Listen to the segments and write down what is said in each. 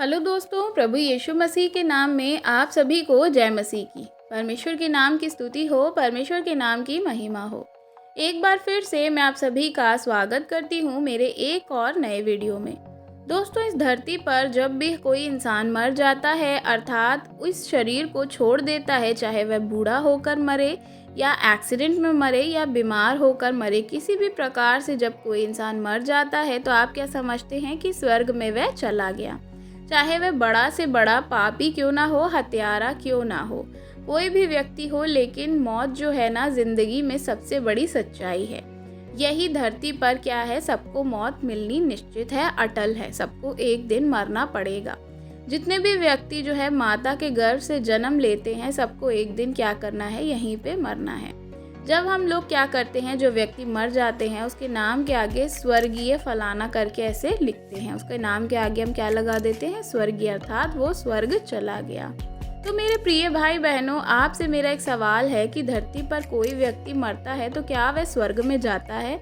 Hello दोस्तों, प्रभु यीशु मसीह के नाम में आप सभी को जय मसीह की। परमेश्वर के नाम की स्तुति हो, परमेश्वर के नाम की महिमा हो। एक बार फिर से मैं आप सभी का स्वागत करती हूँ मेरे एक और नए वीडियो में। दोस्तों, इस धरती पर जब भी कोई इंसान मर जाता है, अर्थात इस शरीर को छोड़ देता है, चाहे वह बूढ़ा होकर मरे या एक्सीडेंट में मरे या बीमार होकर मरे, किसी भी प्रकार से जब कोई इंसान मर जाता है तो आप क्या समझते हैं कि स्वर्ग में वह चला गया। चाहे वह बड़ा से बड़ा पापी क्यों ना हो, हत्यारा क्यों ना हो, कोई भी व्यक्ति हो, लेकिन मौत जो है ना, जिंदगी में सबसे बड़ी सच्चाई है। यही धरती पर क्या है, सबको मौत मिलनी निश्चित है, अटल है, सबको एक दिन मरना पड़ेगा। जितने भी व्यक्ति जो है माता के गर्भ से जन्म लेते हैं, सबको एक दिन क्या करना है, यहीं पे मरना है। जब हम लोग क्या करते हैं, जो व्यक्ति मर जाते हैं उसके नाम के आगे स्वर्गीय फलाना करके ऐसे लिखते हैं। उसके नाम के आगे हम क्या लगा देते हैं, स्वर्गीय, अर्थात वो स्वर्ग चला गया। तो मेरे प्रिय भाई बहनों, आपसे मेरा एक सवाल है कि धरती पर कोई व्यक्ति मरता है तो क्या वह स्वर्ग में जाता है?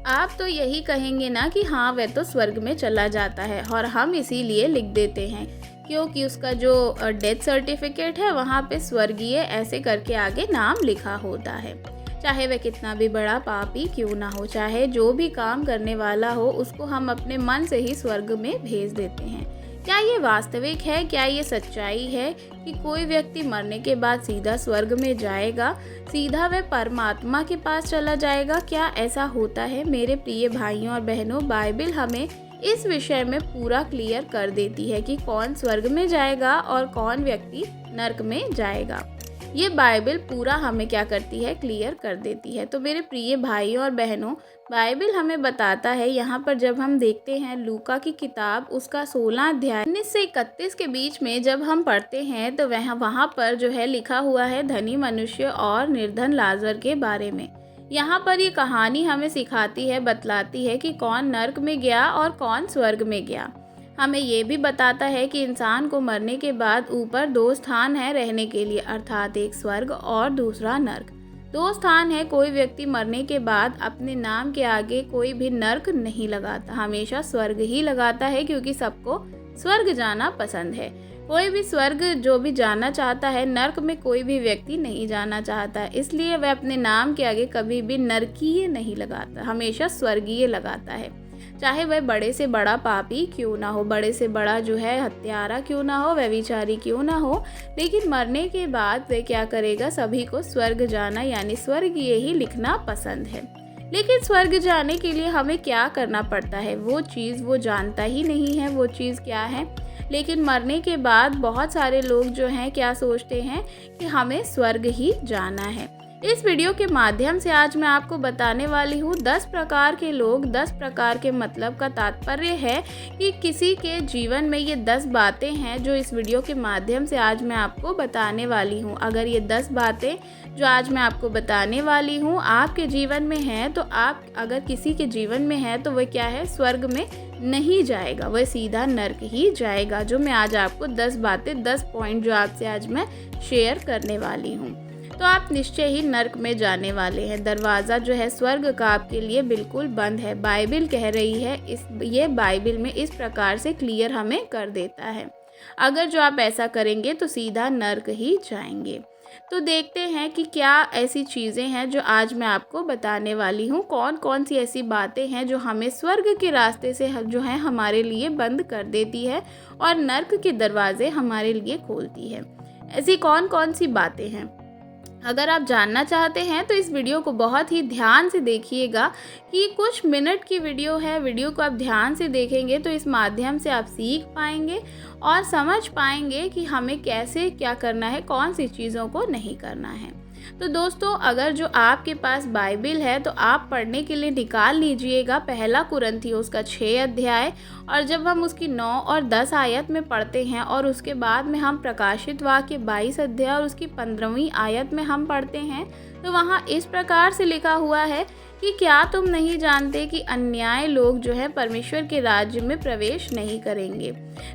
आप तो यही कहेंगे ना कि हाँ, वह तो स्वर्ग में चला जाता है, और हम इसीलिए लिख देते हैं क्योंकि उसका जो डेथ सर्टिफिकेट है वहाँ पे स्वर्गीय ऐसे करके आगे नाम लिखा होता है। चाहे वह कितना भी बड़ा पापी क्यों ना हो, चाहे जो भी काम करने वाला हो, उसको हम अपने मन से ही स्वर्ग में भेज देते हैं। क्या ये वास्तविक है? क्या ये सच्चाई है कि कोई व्यक्ति मरने के बाद सीधा स्वर्ग में जाएगा, सीधा वह परमात्मा के पास चला जाएगा? क्या ऐसा होता है? मेरे प्रिय भाइयों और बहनों, बाइबल हमें इस विषय में पूरा क्लियर कर देती है कि कौन स्वर्ग में जाएगा और कौन व्यक्ति नरक में जाएगा। ये बाइबल पूरा हमें क्या करती है, क्लियर कर देती है। तो मेरे प्रिय भाइयों और बहनों, बाइबल हमें बताता है, यहाँ पर जब हम देखते हैं लूका की किताब, उसका 16 अध्याय 19 से 31 के बीच में जब हम पढ़ते हैं तो वहाँ पर जो है लिखा हुआ है धनी मनुष्य और निर्धन लाजर के बारे में। यहाँ पर ये कहानी हमें सिखाती है, बतलाती है कि कौन नरक में गया और कौन स्वर्ग में गया। हमें ये भी बताता है कि इंसान को मरने के बाद ऊपर दो स्थान है रहने के लिए, अर्थात एक स्वर्ग और दूसरा नरक। दो स्थान है। कोई व्यक्ति मरने के बाद अपने नाम के आगे कोई भी नरक नहीं लगाता, हमेशा स्वर्ग ही लगाता है, क्योंकि सबको स्वर्ग जाना पसंद है। कोई भी स्वर्ग जो भी जाना चाहता है, नरक में कोई भी व्यक्ति नहीं जाना चाहता, इसलिए वह अपने नाम के आगे कभी भी नरकीय नहीं लगाता, हमेशा स्वर्गीय लगाता है। चाहे वह बड़े से बड़ा पापी क्यों ना हो, बड़े से बड़ा जो है हत्यारा क्यों ना हो, व्यभिचारी क्यों ना हो, लेकिन मरने के बाद वह क्या करेगा, सभी को स्वर्ग जाना यानी स्वर्गीय ही लिखना पसंद है। लेकिन स्वर्ग जाने के लिए हमें क्या करना पड़ता है, वो चीज़ वो जानता ही नहीं है, वो चीज़ क्या है। लेकिन मरने के बाद बहुत सारे लोग जो हैं क्या सोचते हैं कि हमें स्वर्ग ही जाना है। इस वीडियो के माध्यम से आज मैं आपको बताने वाली हूँ 10 प्रकार के लोग, 10 प्रकार के मतलब का तात्पर्य है कि किसी के जीवन में ये 10 बातें हैं जो इस वीडियो के माध्यम से आज मैं आपको बताने वाली हूँ। अगर ये 10 बातें जो आज मैं आपको बताने वाली हूँ आपके जीवन में हैं, तो आप अगर किसी के जीवन में है तो वह क्या है, स्वर्ग में नहीं जाएगा, वह सीधा नरक ही जाएगा। जो मैं आज आपको 10 बातें, 10 पॉइंट जो आपसे आज मैं शेयर करने वाली हूँ, तो आप निश्चय ही नरक में जाने वाले हैं। दरवाज़ा जो है स्वर्ग का आपके लिए बिल्कुल बंद है। बाइबल कह रही है, ये बाइबल में इस प्रकार से क्लियर हमें कर देता है। अगर जो आप ऐसा करेंगे तो सीधा नरक ही जाएंगे। तो देखते हैं कि क्या ऐसी चीज़ें हैं जो आज मैं आपको बताने वाली हूँ, कौन कौन सी ऐसी बातें हैं जो हमें स्वर्ग के रास्ते से जो है हमारे लिए बंद कर देती है और नरक के दरवाजे हमारे लिए खोलती है। ऐसी कौन कौन सी बातें हैं, अगर आप जानना चाहते हैं तो इस वीडियो को बहुत ही ध्यान से देखिएगा कि कुछ मिनट की वीडियो है। वीडियो को आप ध्यान से देखेंगे तो इस माध्यम से आप सीख पाएंगे और समझ पाएंगे कि हमें कैसे क्या करना है, कौन सी चीज़ों को नहीं करना है। तो दोस्तों, अगर जो आपके पास बाइबल है तो आप पढ़ने के लिए निकाल लीजिएगा पहला कुरिन्थियों उसका 6 अध्याय, और जब हम उसकी 9 और 10 आयत में पढ़ते हैं और उसके बाद में हम प्रकाशित वाक्य 22 अध्याय और उसकी 15वीं आयत में हम पढ़ते हैं, तो वहाँ इस प्रकार से लिखा हुआ है कि क्या तुम नहीं जानते कि अन्याय लोग जो है परमेश्वर के राज्य में प्रवेश नहीं करेंगे।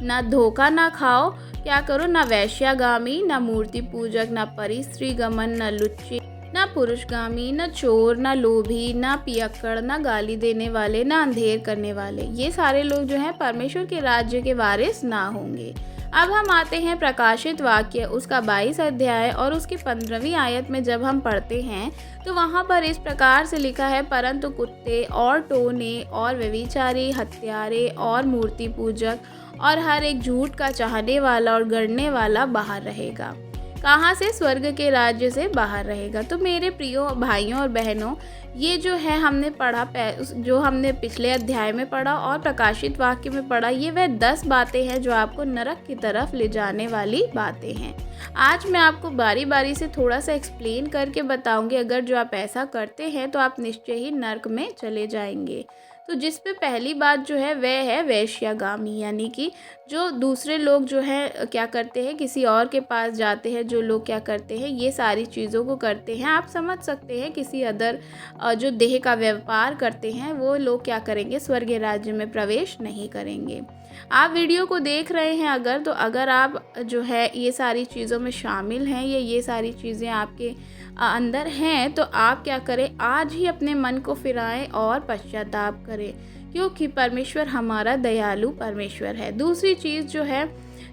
ना धोखा ना खाओ, क्या करो, ना वैश्यागामी, ना मूर्ति पूजक, ना परिस्त्री गमन, ना लुच्चे, ना पुरुषगामी, ना चोर, ना लोभी, ना पियक्कड़, ना गाली देने वाले, ना अंधेर करने वाले, ये सारे लोग जो हैं परमेश्वर के राज्य के वारिस ना होंगे। अब हम आते हैं प्रकाशित वाक्य उसका 22 अध्याय और उसकी 15वीं आयत में जब हम पढ़ते हैं तो वहाँ पर इस प्रकार से लिखा है, परंतु कुत्ते और टोने और व्यभिचारी, हत्यारे और मूर्ति पूजक और हर एक झूठ का चाहने वाला और गढ़ने वाला बाहर रहेगा। कहाँ से? स्वर्ग के राज्य से बाहर रहेगा। तो मेरे प्रियो भाइयों और बहनों, ये जो है हमने पढ़ा, जो हमने पिछले अध्याय में पढ़ा और प्रकाशित वाक्य में पढ़ा, ये वह 10 बातें हैं जो आपको नरक की तरफ ले जाने वाली बातें हैं। आज मैं आपको बारी बारी से थोड़ा सा एक्सप्लेन करके बताऊंगी। अगर जो आप ऐसा करते हैं तो आप निश्चय ही नरक में चले जाएंगे। तो जिस पे पहली बात जो है वह है वेश्यागामी, यानी कि जो दूसरे लोग जो है क्या करते हैं, किसी और के पास जाते हैं, जो लोग क्या करते हैं, ये सारी चीज़ों को करते हैं। आप समझ सकते हैं किसी अदर जो देह का व्यापार करते हैं वो लोग क्या करेंगे, स्वर्ग राज्य में प्रवेश नहीं करेंगे। आप वीडियो को देख रहे हैं अगर आप जो है ये सारी चीज़ों में शामिल हैं या ये सारी चीज़ें आपके अंदर हैं, तो आप क्या करें, आज ही अपने मन को फिराएं और पश्चाताप करें, क्योंकि परमेश्वर हमारा दयालु परमेश्वर है। दूसरी चीज़ जो है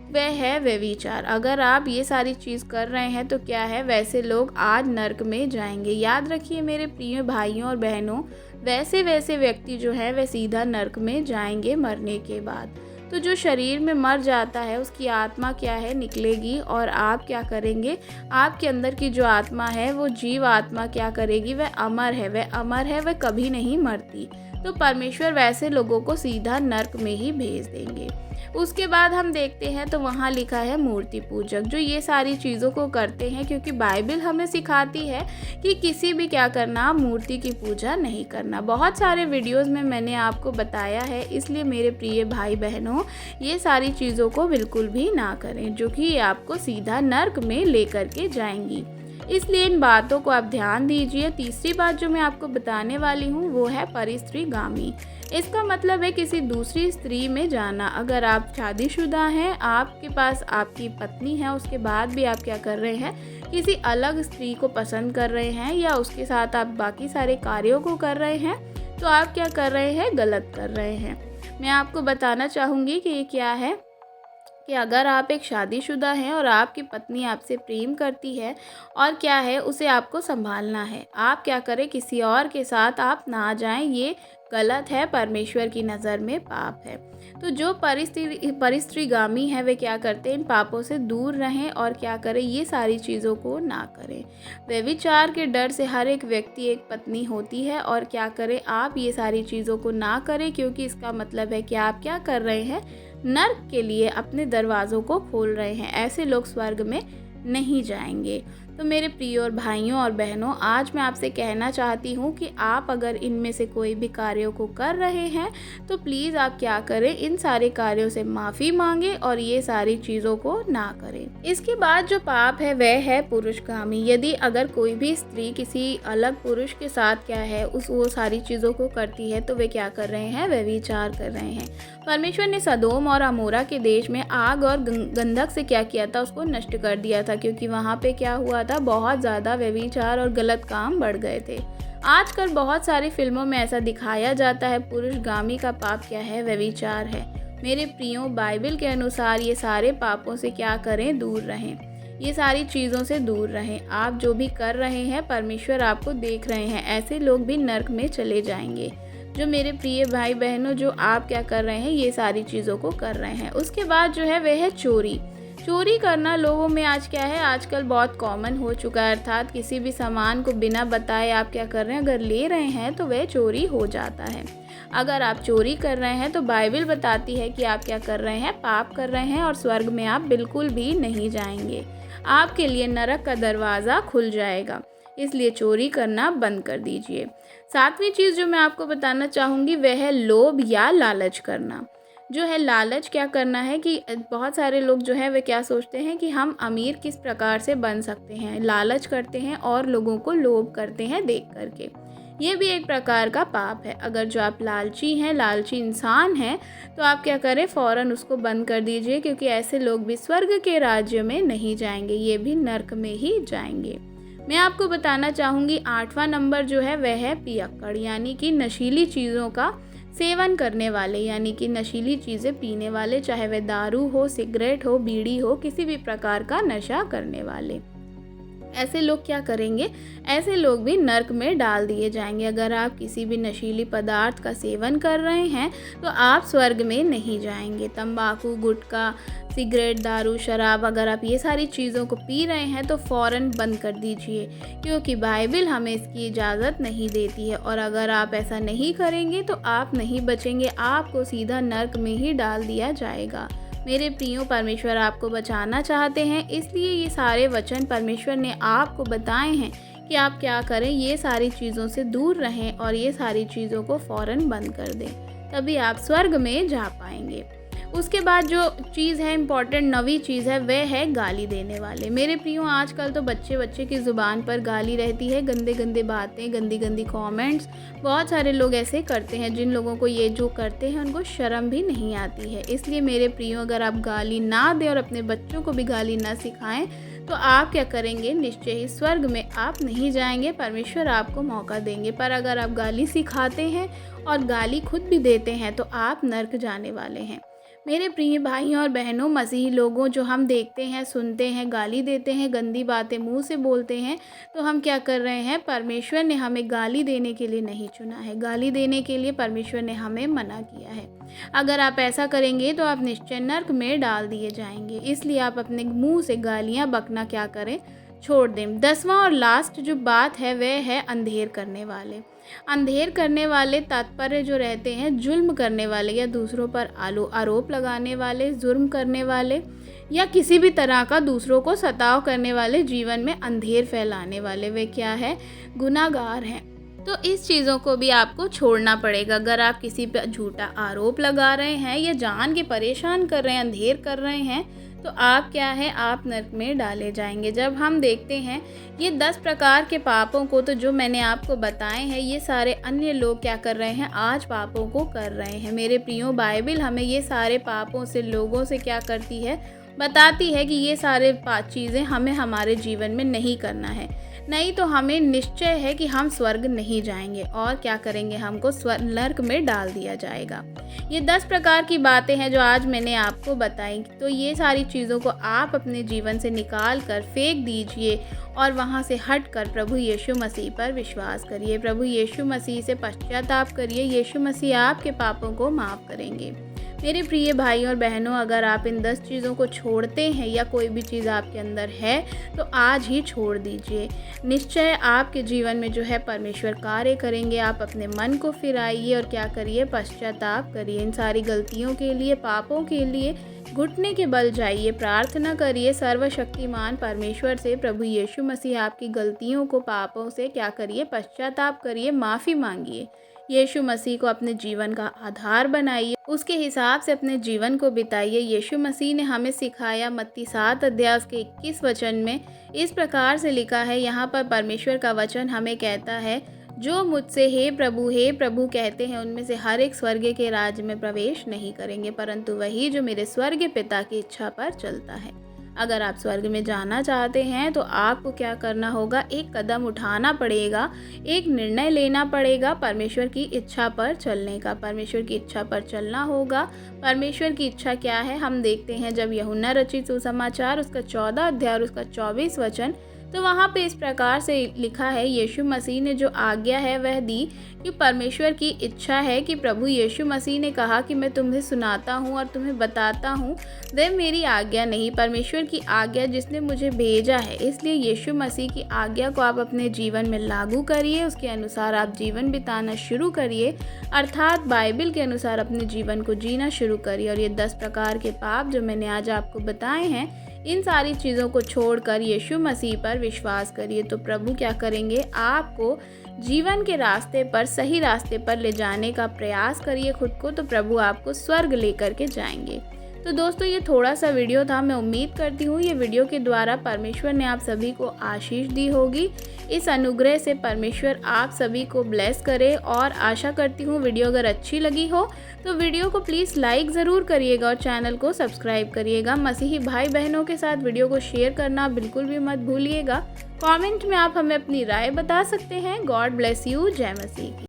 वह है व्यभिचार। अगर आप ये सारी चीज़ कर रहे हैं तो क्या है, वैसे लोग आज नरक में जाएंगे। याद रखिए मेरे प्रिय भाइयों और बहनों, वैसे व्यक्ति जो है वह सीधा नरक में जाएंगे मरने के बाद। तो जो शरीर में मर जाता है उसकी आत्मा क्या है, निकलेगी और आप क्या करेंगे, आपके अंदर की जो आत्मा है वो जीव आत्मा क्या करेगी, वह अमर है, वह कभी नहीं मरती। तो परमेश्वर वैसे लोगों को सीधा नरक में ही भेज देंगे। उसके बाद हम देखते हैं तो वहाँ लिखा है मूर्ति पूजक, जो ये सारी चीज़ों को करते हैं, क्योंकि बाइबल हमें सिखाती है कि किसी भी क्या करना, मूर्ति की पूजा नहीं करना। बहुत सारे वीडियोस में मैंने आपको बताया है, इसलिए मेरे प्रिय भाई बहनों, ये सारी चीज़ों को बिल्कुल भी ना करें, जो कि आपको सीधा नरक में लेकर के जाएंगी। इसलिए इन बातों को आप ध्यान दीजिए। तीसरी बात जो मैं आपको बताने वाली हूँ वो है परिस्त्रीगामी। इसका मतलब है किसी दूसरी स्त्री में जाना। अगर आप शादीशुदा हैं, आपके पास आपकी पत्नी है, उसके बाद भी आप क्या कर रहे हैं, किसी अलग स्त्री को पसंद कर रहे हैं या उसके साथ आप बाकी सारे कार्यों को कर रहे हैं, तो आप क्या कर रहे हैं, गलत कर रहे हैं। मैं आपको बताना चाहूँगी कि ये क्या है, कि अगर आप एक शादीशुदा हैं और आपकी पत्नी आपसे प्रेम करती है और क्या है, उसे आपको संभालना है, आप क्या करें, किसी और के साथ आप ना जाएं, ये गलत है, परमेश्वर की नज़र में पाप है। तो जो परिस्त्रीगामी है वे क्या करते हैं, इन पापों से दूर रहें और क्या करें, ये सारी चीज़ों को ना करें। व्यभिचार के डर से हर एक व्यक्ति एक पत्नी होती है और क्या करें, आप ये सारी चीज़ों को ना करें, क्योंकि इसका मतलब है कि आप क्या कर रहे हैं, नर्क के लिए अपने दरवाज़ों को खोल रहे हैं। ऐसे लोग स्वर्ग में नहीं जाएंगे। तो मेरे प्रिय और भाइयों और बहनों, आज मैं आपसे कहना चाहती हूँ कि आप अगर इनमें से कोई भी कार्यों को कर रहे हैं तो प्लीज़ आप क्या करें, इन सारे कार्यों से माफ़ी मांगे और ये सारी चीज़ों को ना करें। इसके बाद जो पाप है वह है पुरुषगामी। यदि अगर कोई भी स्त्री किसी अलग पुरुष के साथ क्या है वो सारी चीज़ों को करती है तो वे क्या कर रहे हैं, व्यभिचार कर रहे हैं। परमेश्वर ने सदोम और अमोरा के देश में आग और गंधक से क्या किया था, उसको नष्ट कर दिया था, क्योंकि वहाँ पे क्या हुआ था, बहुत ज़्यादा व्यभिचार और गलत काम बढ़ गए थे। आजकल बहुत सारी फिल्मों में ऐसा दिखाया जाता है। पुरुषगामी का पाप क्या है, व्यभिचार है। मेरे प्रियो, बाइबल के अनुसार ये सारे पापों से क्या करें, दूर रहें, ये सारी चीज़ों से दूर रहें। आप जो भी कर रहे हैं परमेश्वर आपको देख रहे हैं, ऐसे लोग भी नरक में चले जाएंगे। जो मेरे प्रिय भाई बहनों, जो आप क्या कर रहे हैं, ये सारी चीज़ों को कर रहे हैं। उसके बाद जो है वह है चोरी। चोरी करना लोगों में आज क्या है, आजकल बहुत कॉमन हो चुका है। अर्थात किसी भी सामान को बिना बताए आप क्या कर रहे हैं, अगर ले रहे हैं तो वह चोरी हो जाता है। अगर आप चोरी कर रहे हैं तो बाइबल बताती है कि आप क्या कर रहे हैं, पाप कर रहे हैं और स्वर्ग में आप बिल्कुल भी नहीं जाएंगे। आपके लिए नरक का दरवाज़ा खुल जाएगा। इसलिए चोरी करना बंद कर दीजिए। सातवीं चीज़ जो मैं आपको बताना चाहूँगी वह है लोभ या लालच करना। जो है लालच क्या करना है कि बहुत सारे लोग जो है वे क्या सोचते हैं कि हम अमीर किस प्रकार से बन सकते हैं, लालच करते हैं और लोगों को लोभ करते हैं देख करके। ये भी एक प्रकार का पाप है। अगर जो आप लालची हैं, लालची इंसान हैं, तो आप क्या करें, फ़ौरन उसको बंद कर दीजिए, क्योंकि ऐसे लोग भी स्वर्ग के राज्य में नहीं जाएंगे, ये भी नरक में ही जाएंगे। मैं आपको बताना चाहूँगी 8वां नंबर जो है वह है पियक्कड़, यानी कि नशीली चीज़ों का सेवन करने वाले, यानी कि नशीली चीज़ें पीने वाले, चाहे वह दारू हो, सिगरेट हो, बीड़ी हो, किसी भी प्रकार का नशा करने वाले। ऐसे लोग क्या करेंगे? ऐसे लोग भी नर्क में डाल दिए जाएंगे। अगर आप किसी भी नशीली पदार्थ का सेवन कर रहे हैं तो आप स्वर्ग में नहीं जाएंगे। तंबाकू, गुटखा, सिगरेट, दारू, शराब, अगर आप ये सारी चीज़ों को पी रहे हैं तो फ़ौरन बंद कर दीजिए, क्योंकि बाइबल हमें इसकी इजाज़त नहीं देती है। और अगर आप ऐसा नहीं करेंगे तो आप नहीं बचेंगे, आपको सीधा नर्क में ही डाल दिया जाएगा। मेरे प्रियो, परमेश्वर आपको बचाना चाहते हैं, इसलिए ये सारे वचन परमेश्वर ने आपको बताए हैं कि आप क्या करें, ये सारी चीज़ों से दूर रहें और ये सारी चीज़ों को फ़ौरन बंद कर दें, तभी आप स्वर्ग में जा पाएंगे। उसके बाद जो चीज़ है इम्पॉर्टेंट, नवी चीज़ है, वह है गाली देने वाले। मेरे प्रियो, आजकल तो बच्चे की ज़ुबान पर गाली रहती है, गंदे गंदे बातें, गंदी गंदी कमेंट्स। बहुत सारे लोग ऐसे करते हैं, जिन लोगों को ये जो करते हैं उनको शर्म भी नहीं आती है। इसलिए मेरे प्रियो, अगर आप गाली ना दें और अपने बच्चों को भी गाली ना सिखाएं तो आप क्या करेंगे? निश्चय ही स्वर्ग में आप नहीं जाएंगे, परमेश्वर आपको मौका देंगे। पर अगर आप गाली सिखाते हैं और गाली खुद भी देते हैं तो आप नर्क जाने वाले हैं। मेरे प्रिय भाइयों और बहनों, मसीही लोगों, जो हम देखते हैं, सुनते हैं, गाली देते हैं, गंदी बातें मुंह से बोलते हैं, तो हम क्या कर रहे हैं? परमेश्वर ने हमें गाली देने के लिए नहीं चुना है, गाली देने के लिए परमेश्वर ने हमें मना किया है। अगर आप ऐसा करेंगे तो आप निश्चय नर्क में डाल दिए जाएंगे। इसलिए आप अपने मुंह से गालियाँ बकना क्या करें? छोड़ दें। 10वां और लास्ट जो बात है वह है अंधेर करने वाले। अंधेर करने वाले तात्पर्य जो रहते हैं जुल्म करने वाले या दूसरों पर आरोप लगाने वाले, जुर्म करने वाले या किसी भी तरह का दूसरों को सताव करने वाले, जीवन में अंधेर फैलाने वाले, वे क्या है? गुनाहगार हैं। तो इस चीज़ों को भी आपको छोड़ना पड़ेगा। अगर आप किसी पर झूठा आरोप लगा रहे हैं या जान के परेशान कर रहे हैं, अंधेर कर रहे हैं, तो आप क्या है? आप नर्क में डाले जाएंगे। जब हम देखते हैं ये 10 प्रकार के पापों को, तो जो मैंने आपको बताए हैं, ये सारे अन्य लोग क्या कर रहे हैं? आज पापों को कर रहे हैं। मेरे प्रियो, बाइबल हमें ये सारे पापों से, लोगों से क्या करती है? बताती है कि ये सारे चीज़ें हमें हमारे जीवन में नहीं करना है, नहीं तो हमें निश्चय है कि हम स्वर्ग नहीं जाएंगे और क्या करेंगे? हमको नर्क में डाल दिया जाएगा। ये 10 प्रकार की बातें हैं जो आज मैंने आपको बताई, तो ये सारी चीज़ों को आप अपने जीवन से निकाल कर फेंक दीजिए और वहाँ से हट कर प्रभु यीशु मसीह पर विश्वास करिए। प्रभु यीशु मसीह से पश्चाताप करिए, यीशु मसीह आपके पापों को माफ़ करेंगे। मेरे प्रिय भाई और बहनों, अगर आप इन 10 चीज़ों को छोड़ते हैं या कोई भी चीज़ आपके अंदर है तो आज ही छोड़ दीजिए। निश्चय आपके जीवन में जो है परमेश्वर कार्य करेंगे। आप अपने मन को फिराइए और क्या करिए? पश्चाताप करिए। इन सारी गलतियों के लिए, पापों के लिए घुटने के बल जाइए, प्रार्थना करिए सर्वशक्तिमान परमेश्वर से। प्रभु यीशु मसीह आपकी गलतियों को, पापों से क्या करिए? पश्चाताप करिए, माफ़ी मांगिए। यीशु मसीह को अपने जीवन का आधार बनाइए, उसके हिसाब से अपने जीवन को बिताइए। यीशु मसीह ने हमें सिखाया, मत्ती 7 अध्याय के 21 वचन में इस प्रकार से लिखा है। यहाँ पर परमेश्वर का वचन हमें कहता है, जो मुझसे हे प्रभु कहते हैं, उनमें से हर एक स्वर्ग के राज्य में प्रवेश नहीं करेंगे, परंतु वही जो मेरे स्वर्गीय पिता की इच्छा पर चलता है। अगर आप स्वर्ग में जाना चाहते हैं तो आपको क्या करना होगा? एक कदम उठाना पड़ेगा, एक निर्णय लेना पड़ेगा परमेश्वर की इच्छा पर चलने का। परमेश्वर की इच्छा पर चलना होगा। परमेश्वर की इच्छा क्या है? हम देखते हैं जब यूहन्ना रचित सुसमाचार उसका 14 अध्याय और उसका 24 वचन, तो वहाँ पे इस प्रकार से लिखा है, यीशु मसीह ने जो आज्ञा है वह दी कि परमेश्वर की इच्छा है कि प्रभु यीशु मसीह ने कहा कि मैं तुम्हें सुनाता हूँ और तुम्हें बताता हूँ, वह मेरी आज्ञा नहीं, परमेश्वर की आज्ञा जिसने मुझे भेजा है। इसलिए यीशु मसीह की आज्ञा को आप अपने जीवन में लागू करिए, उसके अनुसार आप जीवन बिताना शुरू करिए, अर्थात बाइबल के अनुसार अपने जीवन को जीना शुरू करिए। और ये 10 प्रकार के पाप जो मैंने आज आपको बताए हैं, इन सारी चीज़ों को छोड़कर यीशु मसीह पर विश्वास करिए, तो प्रभु क्या करेंगे? आपको जीवन के रास्ते पर, सही रास्ते पर ले जाने का प्रयास करिए खुद को, तो प्रभु आपको स्वर्ग लेकर के जाएंगे। तो दोस्तों ये थोड़ा सा वीडियो था। मैं उम्मीद करती हूँ ये वीडियो के द्वारा परमेश्वर ने आप सभी को आशीष दी होगी। इस अनुग्रह से परमेश्वर आप सभी को ब्लेस करे और आशा करती हूँ वीडियो अगर अच्छी लगी हो तो वीडियो को प्लीज़ लाइक ज़रूर करिएगा और चैनल को सब्सक्राइब करिएगा। मसीही भाई बहनों के साथ वीडियो को शेयर करना बिल्कुल भी मत भूलिएगा। कमेंट में आप हमें अपनी राय बता सकते हैं। God bless you. जय मसीह की।